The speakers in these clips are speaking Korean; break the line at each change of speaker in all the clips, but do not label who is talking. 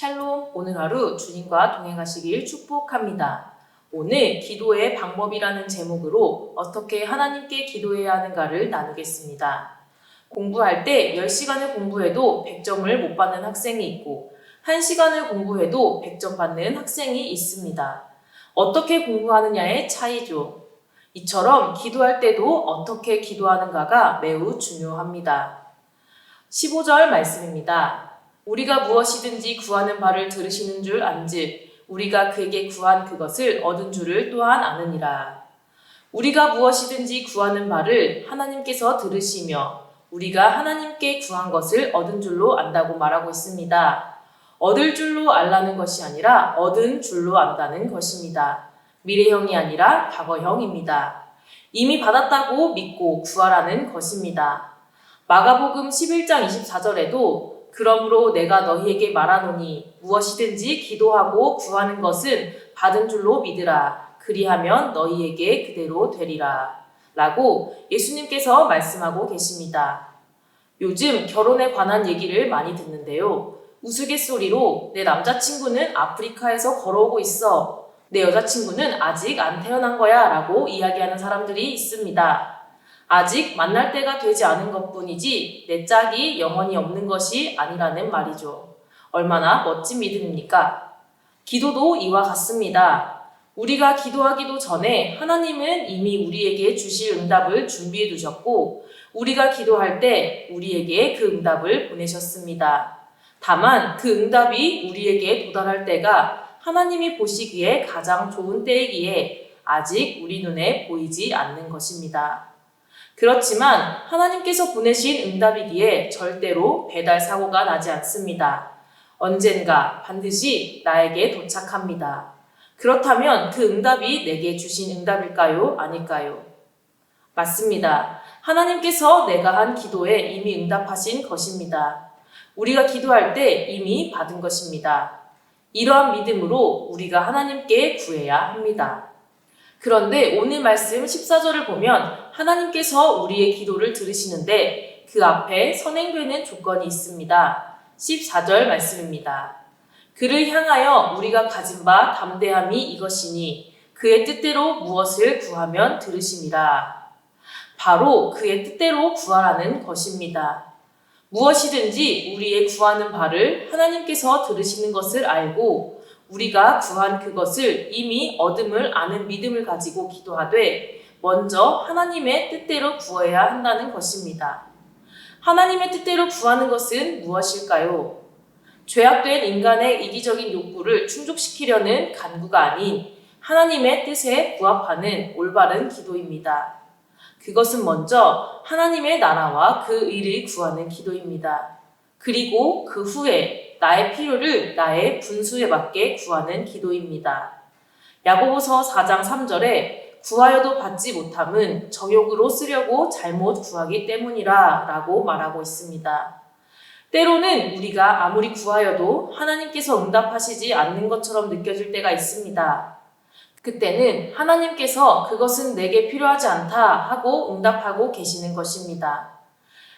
샬롬, 오늘 하루 주님과 동행하시길 축복합니다. 오늘 기도의 방법이라는 제목으로 어떻게 하나님께 기도해야 하는가를 나누겠습니다. 공부할 때 10시간을 공부해도 100점을 못 받는 학생이 있고 1시간을 공부해도 100점 받는 학생이 있습니다. 어떻게 공부하느냐의 차이죠. 이처럼 기도할 때도 어떻게 기도하는가가 매우 중요합니다. 15절 말씀입니다. 우리가 무엇이든지 구하는 바를 들으시는 줄 안즉 우리가 그에게 구한 그것을 얻은 줄을 또한 아느니라. 우리가 무엇이든지 구하는 바를 하나님께서 들으시며 우리가 하나님께 구한 것을 얻은 줄로 안다고 말하고 있습니다. 얻을 줄로 알라는 것이 아니라 얻은 줄로 안다는 것입니다. 미래형이 아니라 과거형입니다. 이미 받았다고 믿고 구하라는 것입니다. 마가복음 11장 24절에도 그러므로 내가 너희에게 말하노니 무엇이든지 기도하고 구하는 것은 받은 줄로 믿으라. 그리하면 너희에게 그대로 되리라. 라고 예수님께서 말씀하고 계십니다. 요즘 결혼에 관한 얘기를 많이 듣는데요. 우스갯소리로 내 남자친구는 아프리카에서 걸어오고 있어. 내 여자친구는 아직 안 태어난 거야 라고 이야기하는 사람들이 있습니다. 아직 만날 때가 되지 않은 것뿐이지 내 짝이 영원히 없는 것이 아니라는 말이죠. 얼마나 멋진 믿음입니까? 기도도 이와 같습니다. 우리가 기도하기도 전에 하나님은 이미 우리에게 주실 응답을 준비해 두셨고 우리가 기도할 때 우리에게 그 응답을 보내셨습니다. 다만 그 응답이 우리에게 도달할 때가 하나님이 보시기에 가장 좋은 때이기에 아직 우리 눈에 보이지 않는 것입니다. 그렇지만 하나님께서 보내신 응답이기에 절대로 배달 사고가 나지 않습니다. 언젠가 반드시 나에게 도착합니다. 그렇다면 그 응답이 내게 주신 응답일까요? 아닐까요? 맞습니다. 하나님께서 내가 한 기도에 이미 응답하신 것입니다. 우리가 기도할 때 이미 받은 것입니다. 이러한 믿음으로 우리가 하나님께 구해야 합니다. 그런데 오늘 말씀 14절을 보면 하나님께서 우리의 기도를 들으시는데 그 앞에 선행되는 조건이 있습니다. 14절 말씀입니다. 그를 향하여 우리가 가진 바 담대함이 이것이니 그의 뜻대로 무엇을 구하면 들으심이라. 바로 그의 뜻대로 구하라는 것입니다. 무엇이든지 우리의 구하는 바를 하나님께서 들으시는 것을 알고 우리가 구한 그것을 이미 얻음을 아는 믿음을 가지고 기도하되 먼저 하나님의 뜻대로 구해야 한다는 것입니다. 하나님의 뜻대로 구하는 것은 무엇일까요? 죄악된 인간의 이기적인 욕구를 충족시키려는 간구가 아닌 하나님의 뜻에 부합하는 올바른 기도입니다. 그것은 먼저 하나님의 나라와 그 의를 구하는 기도입니다. 그리고 그 후에 나의 필요를 나의 분수에 맞게 구하는 기도입니다. 야고보서 4장 3절에 구하여도 받지 못함은 정욕으로 쓰려고 잘못 구하기 때문이라 라고 말하고 있습니다. 때로는 우리가 아무리 구하여도 하나님께서 응답하시지 않는 것처럼 느껴질 때가 있습니다. 그때는 하나님께서 그것은 내게 필요하지 않다 하고 응답하고 계시는 것입니다.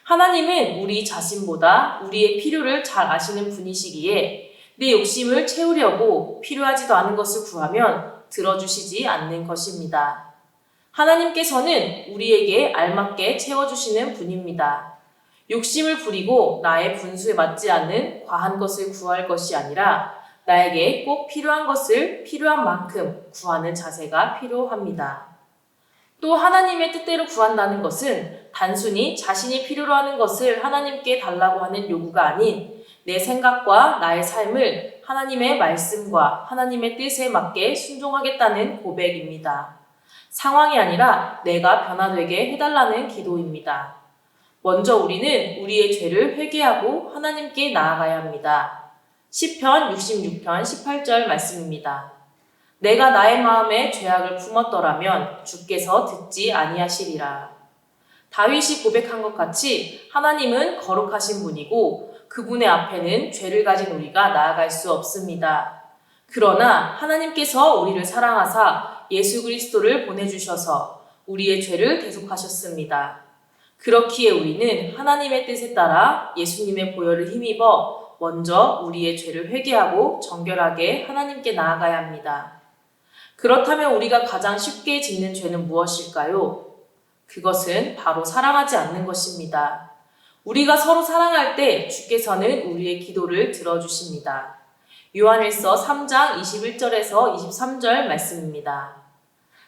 하나님은 우리 자신보다 우리의 필요를 잘 아시는 분이시기에 내 욕심을 채우려고 필요하지도 않은 것을 구하면 들어주시지 않는 것입니다. 하나님께서는 우리에게 알맞게 채워주시는 분입니다. 욕심을 부리고 나의 분수에 맞지 않는 과한 것을 구할 것이 아니라 나에게 꼭 필요한 것을 필요한 만큼 구하는 자세가 필요합니다. 또 하나님의 뜻대로 구한다는 것은 단순히 자신이 필요로 하는 것을 하나님께 달라고 하는 요구가 아닌 내 생각과 나의 삶을 하나님의 말씀과 하나님의 뜻에 맞게 순종하겠다는 고백입니다. 상황이 아니라 내가 변화되게 해달라는 기도입니다. 먼저 우리는 우리의 죄를 회개하고 하나님께 나아가야 합니다. 시편 66편 18절 말씀입니다. 내가 나의 마음에 죄악을 품었더라면 주께서 듣지 아니하시리라. 다윗이 고백한 것 같이 하나님은 거룩하신 분이고 그분의 앞에는 죄를 가진 우리가 나아갈 수 없습니다. 그러나 하나님께서 우리를 사랑하사 예수 그리스도를 보내주셔서 우리의 죄를 대속하셨습니다. 그렇기에 우리는 하나님의 뜻에 따라 예수님의 보혈을 힘입어 먼저 우리의 죄를 회개하고 정결하게 하나님께 나아가야 합니다. 그렇다면 우리가 가장 쉽게 짓는 죄는 무엇일까요? 그것은 바로 사랑하지 않는 것입니다. 우리가 서로 사랑할 때 주께서는 우리의 기도를 들어주십니다. 요한일서 3장 21절에서 23절 말씀입니다.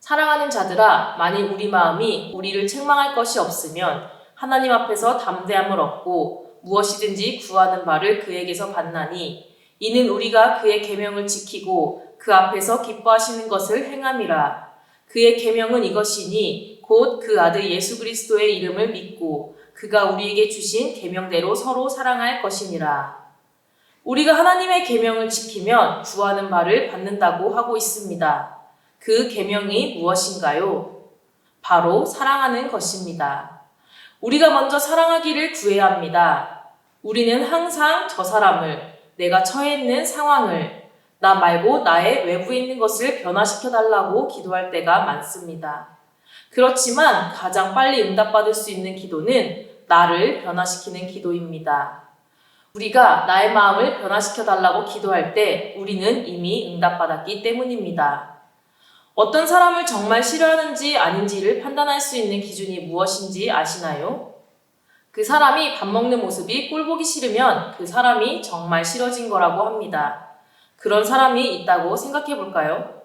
사랑하는 자들아, 만일 우리 마음이 우리를 책망할 것이 없으면 하나님 앞에서 담대함을 얻고 무엇이든지 구하는 바를 그에게서 받나니 이는 우리가 그의 계명을 지키고 그 앞에서 기뻐하시는 것을 행함이라. 그의 계명은 이것이니 곧 그 아들 예수 그리스도의 이름을 믿고 그가 우리에게 주신 계명대로 서로 사랑할 것이니라. 우리가 하나님의 계명을 지키면 구하는 바를 받는다고 하고 있습니다. 그 계명이 무엇인가요? 바로 사랑하는 것입니다. 우리가 먼저 사랑하기를 구해야 합니다. 우리는 항상 저 사람을, 내가 처해 있는 상황을, 나 말고 나의 외부에 있는 것을 변화시켜 달라고 기도할 때가 많습니다. 그렇지만 가장 빨리 응답받을 수 있는 기도는 나를 변화시키는 기도입니다. 우리가 나의 마음을 변화시켜 달라고 기도할 때 우리는 이미 응답받았기 때문입니다. 어떤 사람을 정말 싫어하는지 아닌지를 판단할 수 있는 기준이 무엇인지 아시나요? 그 사람이 밥 먹는 모습이 꼴보기 싫으면 그 사람이 정말 싫어진 거라고 합니다. 그런 사람이 있다고 생각해 볼까요?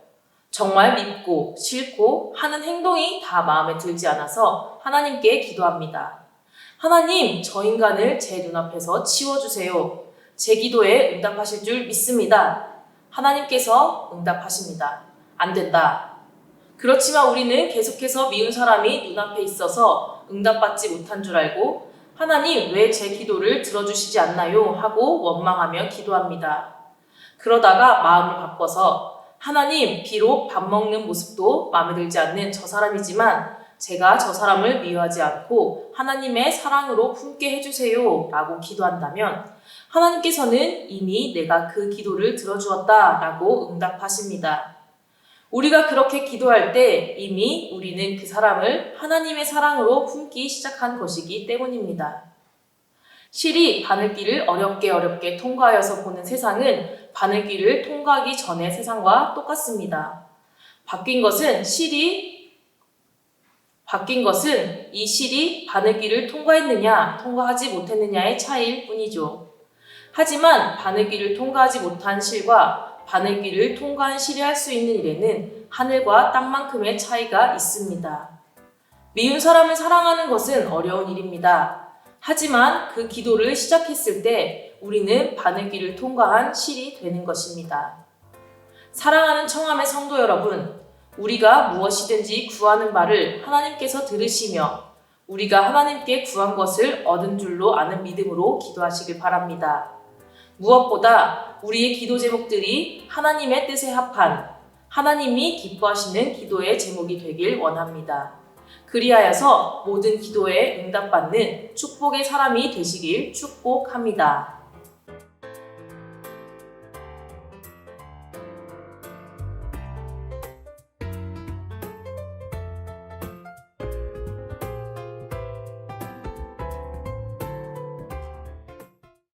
정말 밉고 싫고 하는 행동이 다 마음에 들지 않아서 하나님께 기도합니다. 하나님, 저 인간을 제 눈앞에서 치워주세요. 제 기도에 응답하실 줄 믿습니다. 하나님께서 응답하십니다. 안 된다. 그렇지만 우리는 계속해서 미운 사람이 눈앞에 있어서 응답받지 못한 줄 알고 하나님, 왜 제 기도를 들어주시지 않나요? 하고 원망하며 기도합니다. 그러다가 마음을 바꿔서 하나님, 비록 밥 먹는 모습도 마음에 들지 않는 저 사람이지만 제가 저 사람을 미워하지 않고 하나님의 사랑으로 품게 해주세요 라고 기도한다면 하나님께서는 이미 내가 그 기도를 들어주었다 라고 응답하십니다. 우리가 그렇게 기도할 때 이미 우리는 그 사람을 하나님의 사랑으로 품기 시작한 것이기 때문입니다. 실이 바늘길을 어렵게 통과하여서 보는 세상은 바늘길을 통과하기 전의 세상과 똑같습니다. 바뀐 것은 이 실이 바늘길을 통과했느냐, 통과하지 못했느냐의 차이일 뿐이죠. 하지만 바늘길을 통과하지 못한 실과 바늘길을 통과한 실이 할 수 있는 일에는 하늘과 땅만큼의 차이가 있습니다. 미운 사람을 사랑하는 것은 어려운 일입니다. 하지만 그 기도를 시작했을 때 우리는 바늘길을 통과한 실이 되는 것입니다. 사랑하는 청함의 성도 여러분, 우리가 무엇이든지 구하는 바를 하나님께서 들으시며 우리가 하나님께 구한 것을 얻은 줄로 아는 믿음으로 기도하시길 바랍니다. 무엇보다 우리의 기도 제목들이 하나님의 뜻에 합한 하나님이 기뻐하시는 기도의 제목이 되길 원합니다. 그리하여서 모든 기도에 응답받는 축복의 사람이 되시길 축복합니다.